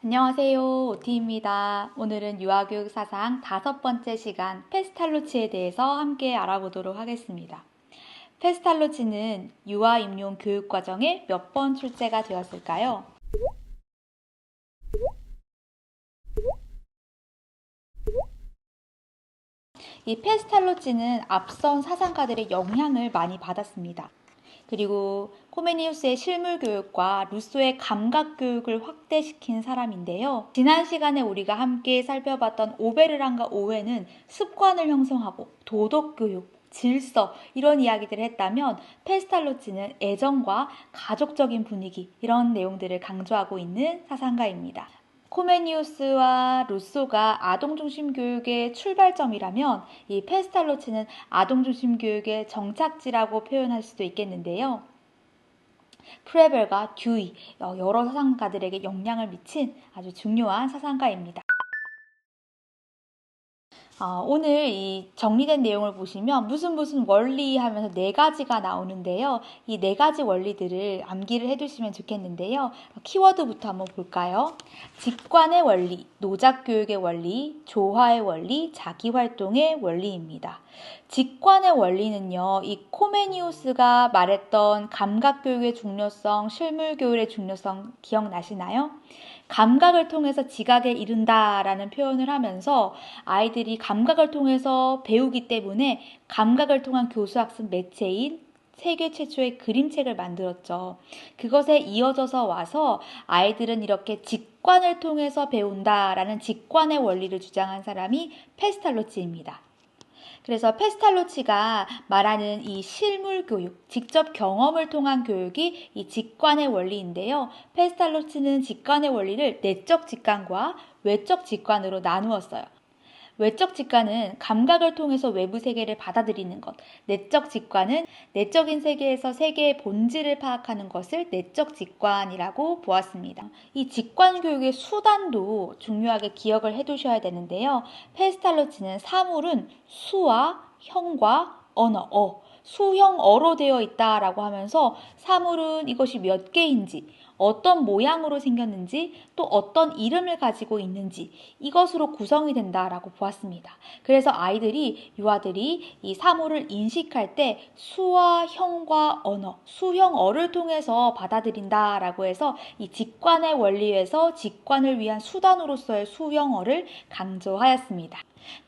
안녕하세요. 오티입니다. 오늘은 유아교육 사상 5번째 시간 페스탈로치에 대해서 함께 알아보도록 하겠습니다. 페스탈로치는 유아 임용 교육 과정에 몇 번 출제가 되었을까요? 이 페스탈로치는 앞선 사상가들의 영향을 많이 받았습니다. 그리고 코메니우스의 실물 교육과 루소의 감각 교육을 확대시킨 사람인데요. 지난 시간에 우리가 함께 살펴봤던 오베르랑과 오웬은 습관을 형성하고 도덕 교육, 질서 이런 이야기들을 했다면 페스탈로치는 애정과 가족적인 분위기 이런 내용들을 강조하고 있는 사상가입니다. 코메니우스와 루소가 아동중심 교육의 출발점이라면 이 페스탈로치는 아동중심 교육의 정착지라고 표현할 수도 있겠는데요. 프레벨과 듀이 여러 사상가들에게 영향을 미친 아주 중요한 사상가입니다. 오늘 이 정리된 내용을 보시면 무슨 원리 하면서 4가지가 나오는데요. 이 4가지 원리들을 암기를 해두시면 좋겠는데요. 키워드부터 한번 볼까요? 직관의 원리, 노작교육의 원리, 조화의 원리, 자기활동의 원리입니다. 직관의 원리는요, 이 코메니우스가 말했던 감각교육의 중요성, 실물교육의 중요성 기억나시나요? 감각을 통해서 지각에 이른다라는 표현을 하면서 아이들이 감각을 통해서 배우기 때문에 감각을 통한 교수학습 매체인 세계 최초의 그림책을 만들었죠. 그것에 이어져서 와서 아이들은 이렇게 직관을 통해서 배운다라는 직관의 원리를 주장한 사람이 페스탈로치입니다. 그래서 페스탈로치가 말하는 이 실물 교육, 직접 경험을 통한 교육이 이 직관의 원리인데요. 페스탈로치는 직관의 원리를 내적 직관과 외적 직관으로 나누었어요. 외적 직관은 감각을 통해서 외부 세계를 받아들이는 것, 내적 직관은 내적인 세계에서 세계의 본질을 파악하는 것을 내적 직관이라고 보았습니다. 이 직관 교육의 수단도 중요하게 기억을 해두셔야 되는데요. 페스탈로치는 사물은 수와 형과 언어, 수형어로 되어 있다라고 하면서 사물은 이것이 몇 개인지, 어떤 모양으로 생겼는지, 또 어떤 이름을 가지고 있는지 이것으로 구성이 된다라고 보았습니다. 그래서 유아들이 이 사물을 인식할 때 수와 형과 언어, 수형어를 통해서 받아들인다라고 해서 이 직관의 원리에서 직관을 위한 수단으로서의 수형어를 강조하였습니다.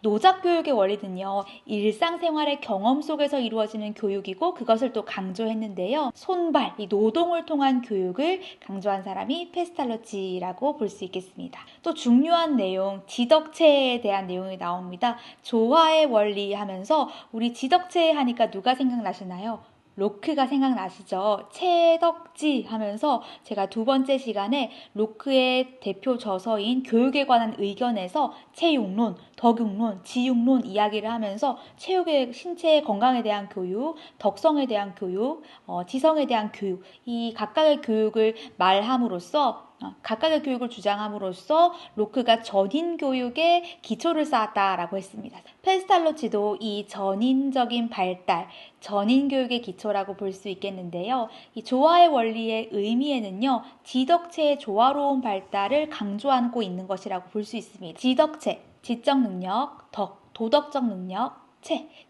노작교육의 원리는요, 일상생활의 경험 속에서 이루어지는 교육이고 그것을 또 강조했는데요. 손발, 이 노동을 통한 교육을 강조한 사람이 페스탈로치라고 볼 수 있겠습니다. 또 중요한 내용, 지덕체에 대한 내용이 나옵니다. 조화의 원리 하면서 우리 지덕체 하니까 누가 생각나시나요? 로크가 생각나시죠? 채덕지 하면서 제가 2번째 시간에 로크의 대표 저서인 교육에 관한 의견에서 체육론, 덕육론, 지육론 이야기를 하면서 체육의 신체의 건강에 대한 교육, 덕성에 대한 교육, 지성에 대한 교육 이 각각의 교육을 말함으로써 각각의 교육을 주장함으로써 로크가 전인 교육에 기초를 쌓았다라고 했습니다. 페스탈로치도 이 전인적인 발달, 전인 교육의 기초라고 볼 수 있겠는데요. 이 조화의 원리의 의미에는요, 지덕체의 조화로운 발달을 강조하고 있는 것이라고 볼 수 있습니다. 지덕체, 지적 능력, 도덕적 능력,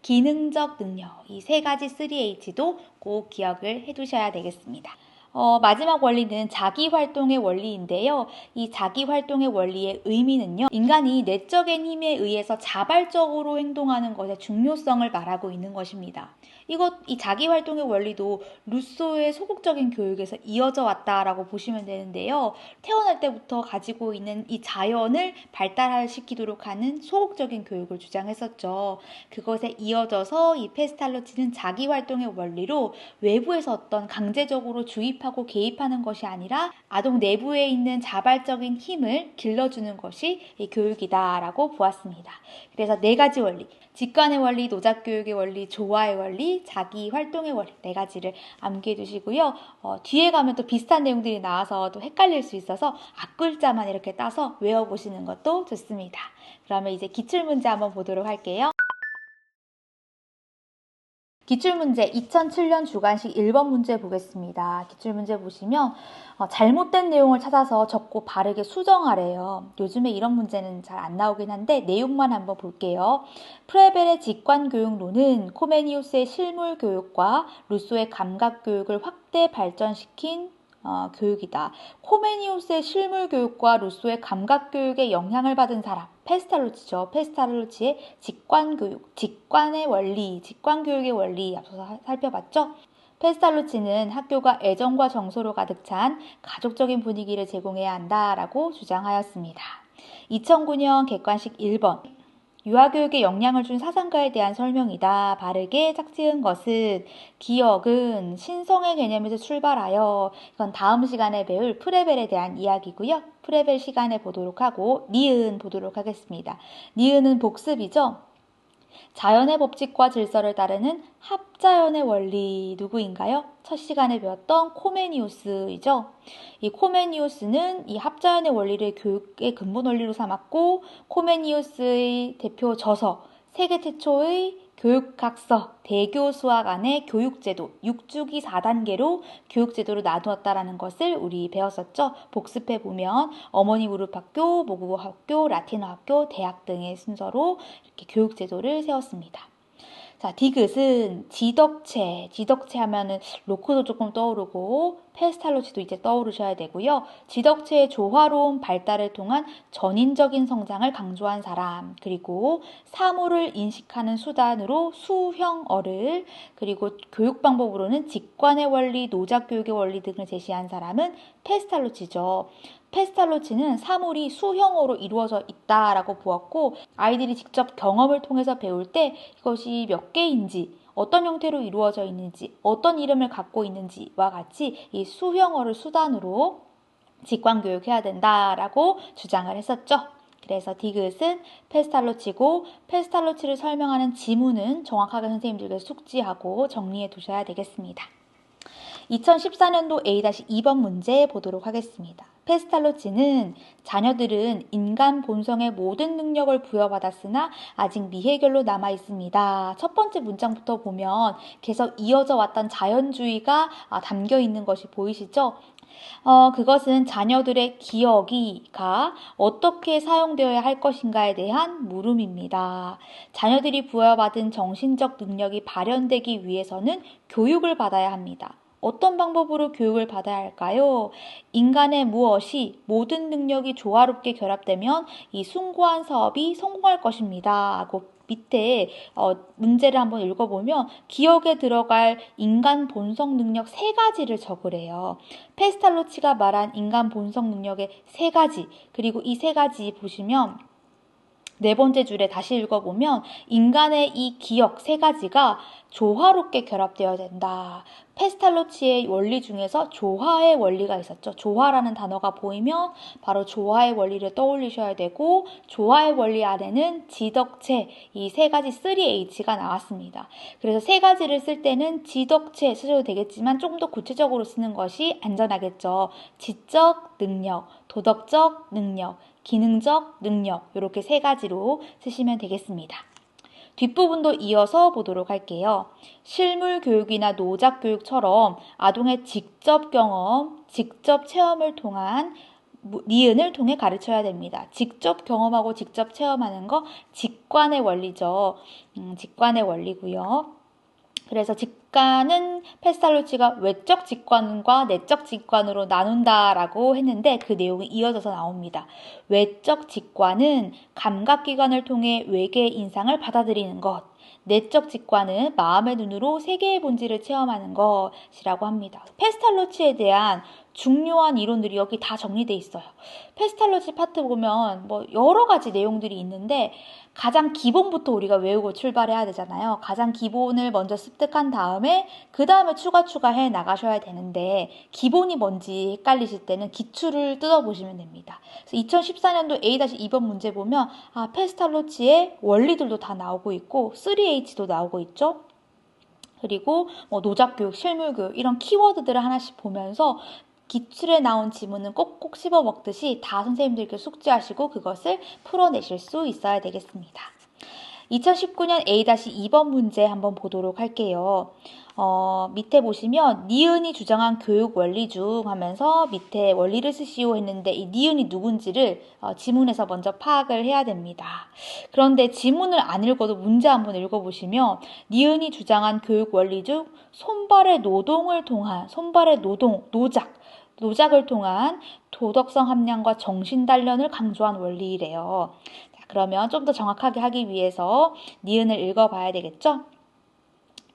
기능적 능력 이 3가지 3H도 꼭 기억을 해두셔야 되겠습니다. 마지막 원리는 자기활동의 원리인데요. 이 자기활동의 원리의 의미는요. 인간이 내적인 힘에 의해서 자발적으로 행동하는 것의 중요성을 말하고 있는 것입니다. 이 자기활동의 원리도 루소의 소극적인 교육에서 이어져 왔다라고 보시면 되는데요. 태어날 때부터 가지고 있는 이 자연을 발달시키도록 하는 소극적인 교육을 주장했었죠. 그것에 이어져서 이 페스탈로치는 자기활동의 원리로 외부에서 어떤 강제적으로 주입하고 개입하는 것이 아니라 아동 내부에 있는 자발적인 힘을 길러주는 것이 이 교육이다라고 보았습니다. 그래서 4가지 원리, 직관의 원리, 노작교육의 원리, 조화의 원리, 자기활동의 원리 4가지를 암기해 두시고요. 뒤에 가면 또 비슷한 내용들이 나와서 또 헷갈릴 수 있어서 앞글자만 이렇게 따서 외워보시는 것도 좋습니다. 그러면 이제 기출문제 한번 보도록 할게요. 기출문제 2007년 주관식 1번 문제 보겠습니다. 기출문제 보시면 잘못된 내용을 찾아서 적고 바르게 수정하래요. 요즘에 이런 문제는 잘 안 나오긴 한데 내용만 한번 볼게요. 프레벨의 직관교육론은 코메니우스의 실물교육과 루소의 감각교육을 확대 발전시킨 교육이다. 코메니우스의 실물교육과 루소의 감각교육에 영향을 받은 사람, 페스탈로치죠. 페스탈로치의 직관교육, 직관의 원리, 직관교육의 원리 앞서서 살펴봤죠. 페스탈로치는 학교가 애정과 정서로 가득 찬 가족적인 분위기를 제공해야 한다라고 주장하였습니다. 2009년 객관식 1번. 유아교육에 영향을 준 사상가에 대한 설명이다. 바르게 짝지은 것은 기억은 신성의 개념에서 출발하여 이건 다음 시간에 배울 프레벨에 대한 이야기고요. 프레벨 시간에 보도록 하고 니은 보도록 하겠습니다. 니은은 복습이죠. 자연의 법칙과 질서를 따르는 합자연의 원리 누구인가요? 첫 시간에 배웠던 코메니우스이죠. 이 코메니우스는 이 합자연의 원리를 교육의 근본 원리로 삼았고 코메니우스의 대표 저서 세계 최초의 교육학서 대교수학 안에 교육제도 6주기 4단계로 교육제도를 나누었다라는 것을 우리 배웠었죠. 복습해보면 어머니 무릎학교, 모국어학교, 라틴어학교, 대학 등의 순서로 이렇게 교육제도를 세웠습니다. 자, 디귿은 지덕체 하면은 로크도 조금 떠오르고 페스탈로치도 이제 떠오르셔야 되고요. 지덕체의 조화로운 발달을 통한 전인적인 성장을 강조한 사람, 그리고 사물을 인식하는 수단으로 수형어를, 그리고 교육 방법으로는 직관의 원리, 노작교육의 원리 등을 제시한 사람은 페스탈로치죠. 페스탈로치는 사물이 수형어로 이루어져 있다라고 보았고 아이들이 직접 경험을 통해서 배울 때 이것이 몇 개인지 어떤 형태로 이루어져 있는지 어떤 이름을 갖고 있는지와 같이 이 수형어를 수단으로 직관교육해야 된다라고 주장을 했었죠. 그래서 디귿은 페스탈로치고 페스탈로치를 설명하는 지문은 정확하게 선생님들께서 숙지하고 정리해 두셔야 되겠습니다. 2014년도 A-2번 문제 보도록 하겠습니다. 페스탈로치는 자녀들은 인간 본성의 모든 능력을 부여받았으나 아직 미해결로 남아 있습니다. 첫 번째 문장부터 보면 계속 이어져 왔던 자연주의가 담겨 있는 것이 보이시죠? 그것은 자녀들의 기억이가 어떻게 사용되어야 할 것인가에 대한 물음입니다. 자녀들이 부여받은 정신적 능력이 발현되기 위해서는 교육을 받아야 합니다. 어떤 방법으로 교육을 받아야 할까요? 인간의 무엇이 모든 능력이 조화롭게 결합되면 이 숭고한 사업이 성공할 것입니다. 하고 밑에 문제를 한번 읽어보면 기억에 들어갈 인간 본성 능력 3가지를 적으래요. 페스탈로치가 말한 인간 본성 능력의 3가지, 그리고 이 3가지 보시면 네 번째 줄에 다시 읽어보면 인간의 이 기억 3가지가 조화롭게 결합되어야 된다. 페스탈로치의 원리 중에서 조화의 원리가 있었죠. 조화라는 단어가 보이면 바로 조화의 원리를 떠올리셔야 되고 조화의 원리 안에는 지덕체 이 3가지 3H가 나왔습니다. 그래서 3가지를 쓸 때는 지덕체 쓰셔도 되겠지만 조금 더 구체적으로 쓰는 것이 안전하겠죠. 지적 능력, 도덕적 능력, 기능적 능력 이렇게 3가지로 쓰시면 되겠습니다. 뒷부분도 이어서 보도록 할게요. 실물 교육이나 노작 교육처럼 아동의 직접 경험, 직접 체험을 통한 니은을 통해 가르쳐야 됩니다. 직접 경험하고 직접 체험하는 거 직관의 원리죠. 직관의 원리고요. 그래서 직관은 페스탈로치가 외적 직관과 내적 직관으로 나눈다라고 했는데 그 내용이 이어져서 나옵니다. 외적 직관은 감각기관을 통해 외계의 인상을 받아들이는 것. 내적 직관은 마음의 눈으로 세계의 본질을 체험하는 것이라고 합니다. 페스탈로치에 대한 중요한 이론들이 여기 다 정리되어 있어요. 페스탈로치 파트 보면 여러 가지 내용들이 있는데 가장 기본부터 우리가 외우고 출발해야 되잖아요. 가장 기본을 먼저 습득한 다음에 그 다음에 추가해 나가셔야 되는데 기본이 뭔지 헷갈리실 때는 기출을 뜯어보시면 됩니다. 그래서 2014년도 A-2번 문제 보면 페스탈로치의 원리들도 다 나오고 있고 3H도 나오고 있죠. 그리고 노작교육, 실물교육 이런 키워드들을 하나씩 보면서 기출에 나온 지문은 꼭꼭 씹어 먹듯이 다 선생님들께 숙지하시고 그것을 풀어내실 수 있어야 되겠습니다. 2019년 A-2번 문제 한번 보도록 할게요. 밑에 보시면 니은이 주장한 교육 원리 중 하면서 밑에 원리를 쓰시오 했는데 이 니은이 누군지를 지문에서 먼저 파악을 해야 됩니다. 그런데 지문을 안 읽어도 문제 한번 읽어보시면 니은이 주장한 교육 원리 중 손발의 노동을 통한 노작을 통한 도덕성 함량과 정신 단련을 강조한 원리래요. 자, 그러면 좀 더 정확하게 하기 위해서 니은을 읽어봐야 되겠죠?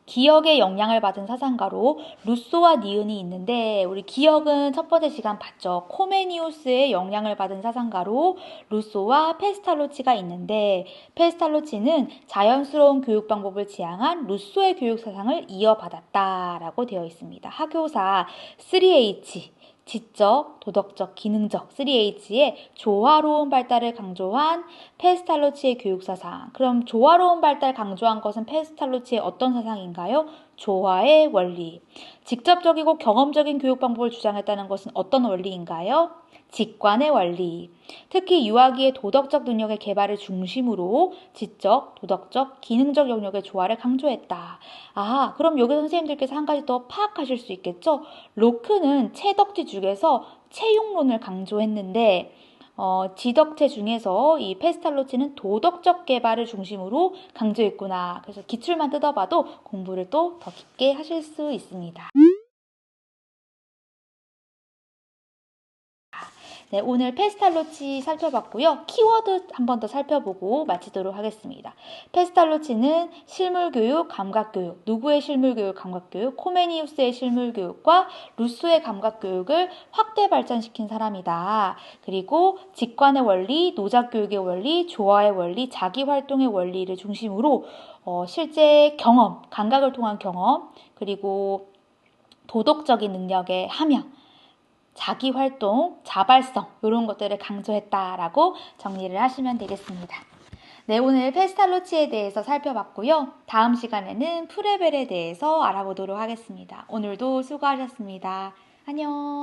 기억의 영향을 받은 사상가로 루소와 니은이 있는데 우리 기억은 첫 번째 시간 봤죠. 코메니우스의 영향을 받은 사상가로 루소와 페스탈로치가 있는데 페스탈로치는 자연스러운 교육 방법을 지향한 루소의 교육 사상을 이어받았다라고 되어 있습니다. 학교사 3H 지적, 도덕적, 기능적 3H의 조화로운 발달을 강조한 페스탈로치의 교육사상. 그럼 조화로운 발달 강조한 것은 페스탈로치의 어떤 사상인가요? 조화의 원리. 직접적이고 경험적인 교육 방법을 주장했다는 것은 어떤 원리인가요? 직관의 원리. 특히 유아기의 도덕적 능력의 개발을 중심으로 지적, 도덕적, 기능적 영역의 조화를 강조했다. 그럼 여기 선생님들께서 한 가지 더 파악하실 수 있겠죠? 로크는 채덕지 중에서 채용론을 강조했는데 지덕체 중에서 이 페스탈로치는 도덕적 개발을 중심으로 강조했구나. 그래서 기출만 뜯어봐도 공부를 또 더 깊게 하실 수 있습니다. 네, 오늘 페스탈로치 살펴봤고요. 키워드 한 번 더 살펴보고 마치도록 하겠습니다. 페스탈로치는 실물교육, 감각교육, 누구의 실물교육, 감각교육, 코메니우스의 실물교육과 루소의 감각교육을 확대 발전시킨 사람이다. 그리고 직관의 원리, 노작교육의 원리, 조화의 원리, 자기활동의 원리를 중심으로 실제 경험, 감각을 통한 경험, 그리고 도덕적인 능력의 함양, 자기활동, 자발성 이런 것들을 강조했다라고 정리를 하시면 되겠습니다. 네, 오늘 페스탈로치에 대해서 살펴봤고요. 다음 시간에는 프레벨에 대해서 알아보도록 하겠습니다. 오늘도 수고하셨습니다. 안녕.